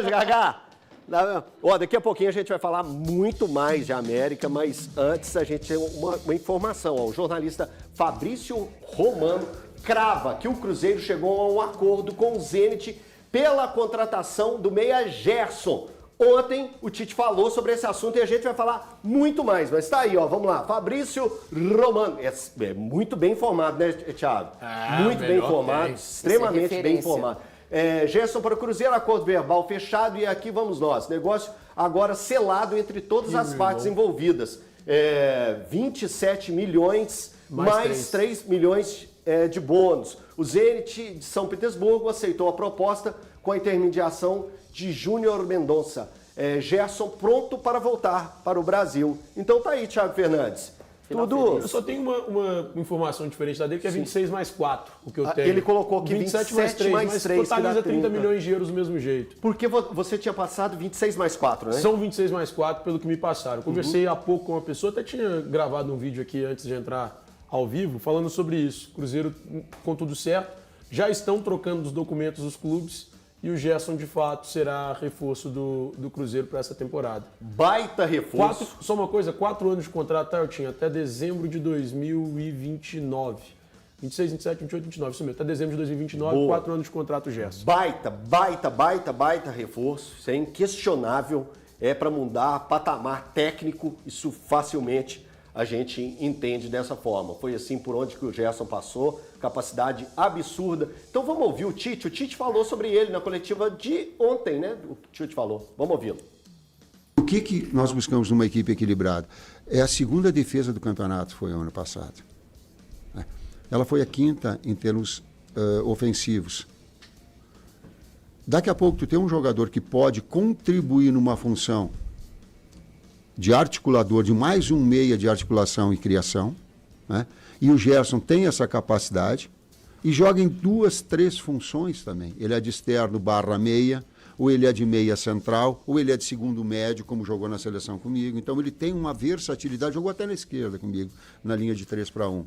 beijo, Gagá. Ó, daqui a pouquinho a gente vai falar muito mais de América, mas antes a gente tem uma informação. Ó, o jornalista Fabrício Romano crava que o Cruzeiro chegou a um acordo com o Zenit pela contratação do meia Gerson. Ontem o Tite falou sobre esse assunto e a gente vai falar muito mais. Mas tá aí, ó, vamos lá. Fabrício Romano. É muito bem informado, né, Thiago? Muito bem informado, extremamente bem informado. Gerson para o Cruzeiro, acordo verbal fechado e aqui vamos nós. Negócio agora selado entre todas as partes envolvidas. 27 milhões mais 3 milhões de bônus. O Zenit de São Petersburgo aceitou a proposta com a intermediação de Júnior Mendonça. Gerson pronto para voltar para o Brasil. Então tá aí, Thiago Fernandes. Tudo... Eu só tenho uma informação diferente da dele, que é 26 mais 4, o que eu tenho. Ele colocou aqui 27 mais 3, mas totaliza 30 milhões de euros do mesmo jeito. Porque você tinha passado 26 mais 4, né? São 26 mais 4, pelo que me passaram. Eu conversei há pouco com uma pessoa, até tinha gravado um vídeo aqui antes de entrar ao vivo, falando sobre isso. Cruzeiro, com tudo certo, já estão trocando os documentos dos clubes e o Gerson, de fato, será reforço do Cruzeiro para essa temporada. Baita reforço. Só uma coisa, 4 anos de contrato, tá, eu tinha até dezembro de 2029. 26, 27, 28, 29, isso mesmo. Até dezembro de 2029, boa. 4 anos de contrato Gerson. Baita reforço. Isso é inquestionável. É para mudar patamar técnico, isso facilmente a gente entende dessa forma. Foi assim por onde que o Gerson passou, capacidade absurda. Então vamos ouvir o Tite. O Tite falou sobre ele na coletiva de ontem, né? O Tite falou. Vamos ouvi-lo. O que nós buscamos numa equipe equilibrada? É a segunda defesa do campeonato, foi o ano passado. Ela foi a quinta em termos ofensivos. Daqui a pouco tu tem um jogador que pode contribuir numa função de articulador, de mais um meia de articulação e criação, né? E o Gerson tem essa capacidade e joga em 2, 3 funções também. Ele é de externo barra meia, ou ele é de meia central, ou ele é de segundo médio, como jogou na seleção comigo. Então ele tem uma versatilidade, jogou até na esquerda comigo, na linha de 3-1.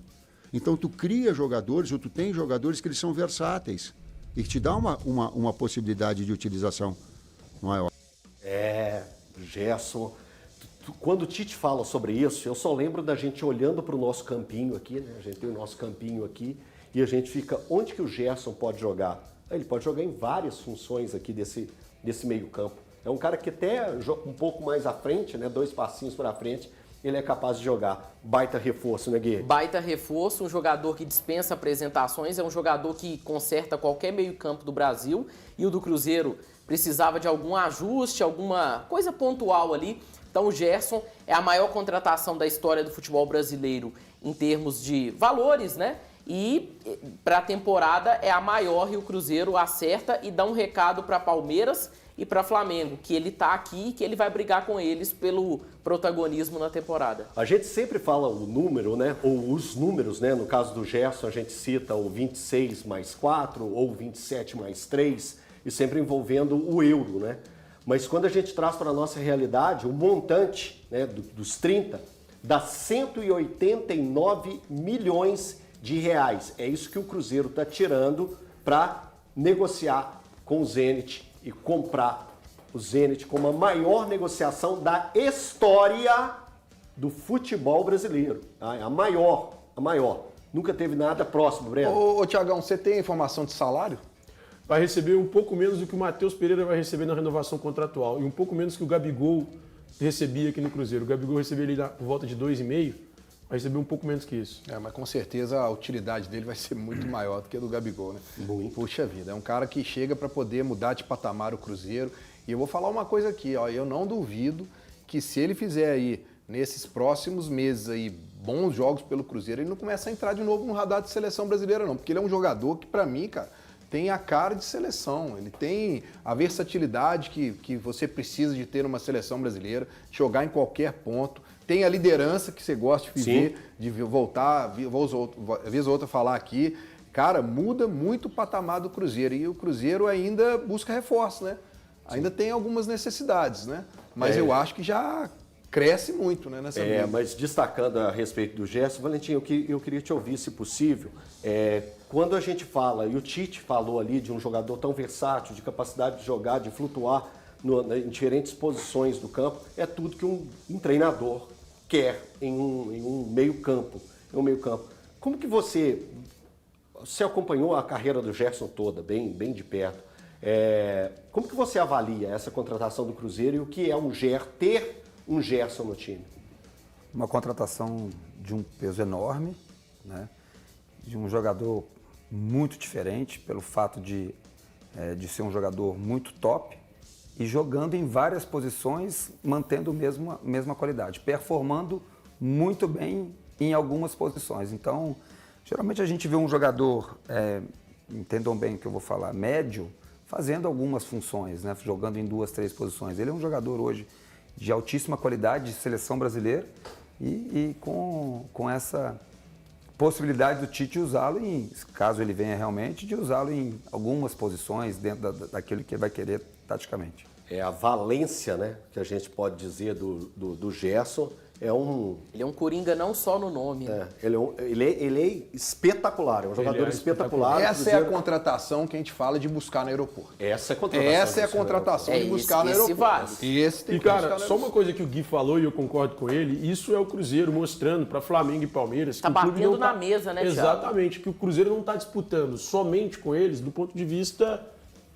Então tu cria jogadores, ou tu tem jogadores que eles são versáteis e que te dá uma possibilidade de utilização maior. Gerson... Quando o Tite fala sobre isso, eu só lembro da gente olhando para o nosso campinho aqui, né? A gente tem o nosso campinho aqui e a gente fica, onde que o Gerson pode jogar? Ele pode jogar em várias funções aqui desse meio campo. É um cara que até um pouco mais à frente, né? 2 passinhos para frente, ele é capaz de jogar. Baita reforço, né, Gui? Baita reforço, um jogador que dispensa apresentações, é um jogador que conserta qualquer meio campo do Brasil e o do Cruzeiro precisava de algum ajuste, alguma coisa pontual ali. Então o Gerson é a maior contratação da história do futebol brasileiro em termos de valores, né? E para a temporada é a maior e o Cruzeiro acerta e dá um recado para Palmeiras e para Flamengo, que ele está aqui e que ele vai brigar com eles pelo protagonismo na temporada. A gente sempre fala o número, né? Ou os números, né? No caso do Gerson, a gente cita o 26 mais 4 ou 27 mais 3 e sempre envolvendo o euro, né? Mas quando a gente traz para a nossa realidade, o montante, né, dos 30 dá 189 milhões de reais. É isso que o Cruzeiro está tirando para negociar com o Zenit e comprar o Zenit como a maior negociação da história do futebol brasileiro. É a maior. Nunca teve nada próximo, Breno. Ô Tiagão, você tem informação de salário? Vai receber um pouco menos do que o Matheus Pereira vai receber na renovação contratual e um pouco menos que o Gabigol recebia aqui no Cruzeiro. O Gabigol recebia ali por volta de 2,5, vai receber um pouco menos que isso. Mas com certeza a utilidade dele vai ser muito maior do que a do Gabigol, né? Muito. Puxa vida, é um cara que chega para poder mudar de patamar o Cruzeiro. E eu vou falar uma coisa aqui, ó, eu não duvido que se ele fizer aí, nesses próximos meses aí, bons jogos pelo Cruzeiro, ele não começa a entrar de novo no radar de seleção brasileira não, porque ele é um jogador que para mim, cara, tem a cara de seleção, ele tem a versatilidade que você precisa de ter numa seleção brasileira, jogar em qualquer ponto, tem a liderança que você gosta de viver, de voltar, vez ou outra falar aqui, cara, muda muito o patamar do Cruzeiro, e o Cruzeiro ainda busca reforço, né? Ainda tem algumas necessidades, né? Mas eu acho que já cresce muito, né, nessa vida. Mas destacando a respeito do Gerson, Valentim, eu queria te ouvir, se possível, quando a gente fala, e o Tite falou ali de um jogador tão versátil, de capacidade de jogar, de flutuar em diferentes posições do campo, é tudo que um treinador quer em um meio-campo. Como que você acompanhou a carreira do Gerson toda, bem de perto? Como que você avalia essa contratação do Cruzeiro e o que é ter um Gerson no time? Uma contratação de um peso enorme, né? De um jogador muito diferente pelo fato de ser um jogador muito top e jogando em várias posições, mantendo a mesma qualidade, performando muito bem em algumas posições. Então, geralmente a gente vê um jogador, entendam bem o que eu vou falar, médio, fazendo algumas funções, né? Jogando em 2, 3 posições. Ele é um jogador hoje de altíssima qualidade, de seleção brasileira e com essa possibilidade do Tite usá-lo, caso ele venha realmente, de usá-lo em algumas posições dentro daquilo que ele vai querer taticamente. É a valência, né, que a gente pode dizer do Gerson. Ele é um coringa não só no nome. Ele é espetacular, é um jogador espetacular. Essa é a contratação que a gente fala de buscar no aeroporto. Essa é a contratação de buscar no aeroporto. Vale. Esse tem E que cara, só uma coisa que o Gui falou e eu concordo com ele, isso é o Cruzeiro mostrando para Flamengo e Palmeiras Tá que o clube batendo não na mesa, né, Thiago? Exatamente, que o Cruzeiro não está disputando somente com eles do ponto de vista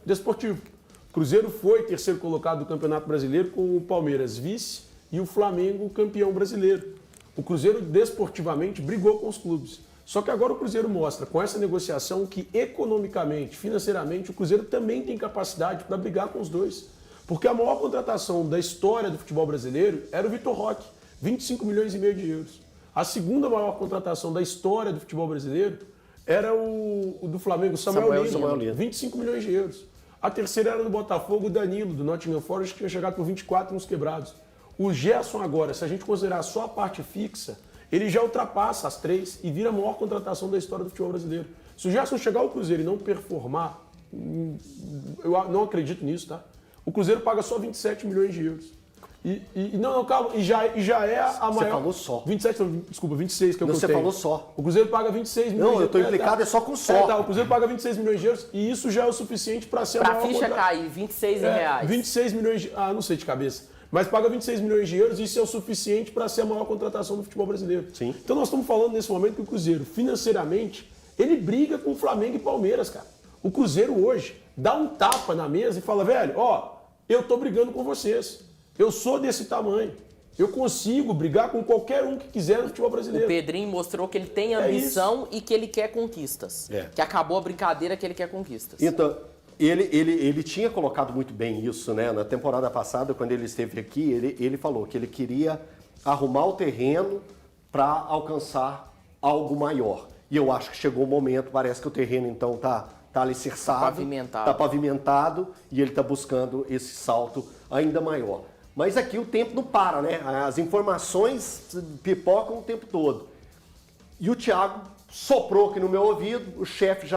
desportivo. O Cruzeiro foi terceiro colocado do Campeonato Brasileiro com o Palmeiras vice e o Flamengo campeão brasileiro. O Cruzeiro desportivamente brigou com os clubes. Só que agora o Cruzeiro mostra com essa negociação que economicamente, financeiramente, o Cruzeiro também tem capacidade para brigar com os dois. Porque a maior contratação da história do futebol brasileiro era o Vitor Roque, 25 milhões e meio de euros. A segunda maior contratação da história do futebol brasileiro era o do Flamengo, Samuel Lino, 25 milhões de euros. A terceira era do Botafogo, o Danilo, do Nottingham Forest, que tinha chegado por 24 nos quebrados. O Gerson agora, se a gente considerar só a parte fixa, ele já ultrapassa as 3 e vira a maior contratação da história do futebol brasileiro. Se o Gerson chegar ao Cruzeiro e não performar, eu não acredito nisso, tá? O Cruzeiro paga só 27 milhões de euros. Calma, e já é a maior... Você falou só. 27, não, desculpa, 26 que eu contei. Você falou só. O Cruzeiro paga 26 milhões de euros. Não, eu estou implicado, é só com só. O Cruzeiro paga 26 milhões de euros e isso já é o suficiente para ser a maior... Pra ficha cair, 26 reais. 26 milhões de... não sei de cabeça. Mas paga 26 milhões de euros e isso é o suficiente para ser a maior contratação do futebol brasileiro. Sim. Então nós estamos falando nesse momento que o Cruzeiro, financeiramente, ele briga com o Flamengo e Palmeiras, cara. O Cruzeiro hoje dá um tapa na mesa e fala, velho, eu tô brigando com vocês. Eu sou desse tamanho. Eu consigo brigar com qualquer um que quiser no futebol brasileiro. O Pedrinho mostrou que ele tem ambição e que ele quer conquistas. Que acabou a brincadeira que ele quer conquistas. Então, ele tinha colocado muito bem isso, né? Na temporada passada, quando ele esteve aqui, ele falou que ele queria arrumar o terreno para alcançar algo maior. E eu acho que chegou o momento, parece que o terreno então tá alicerçado, tá pavimentado e ele está buscando esse salto ainda maior. Mas aqui o tempo não para, né? As informações pipocam o tempo todo. E o Thiago soprou aqui no meu ouvido, o chefe já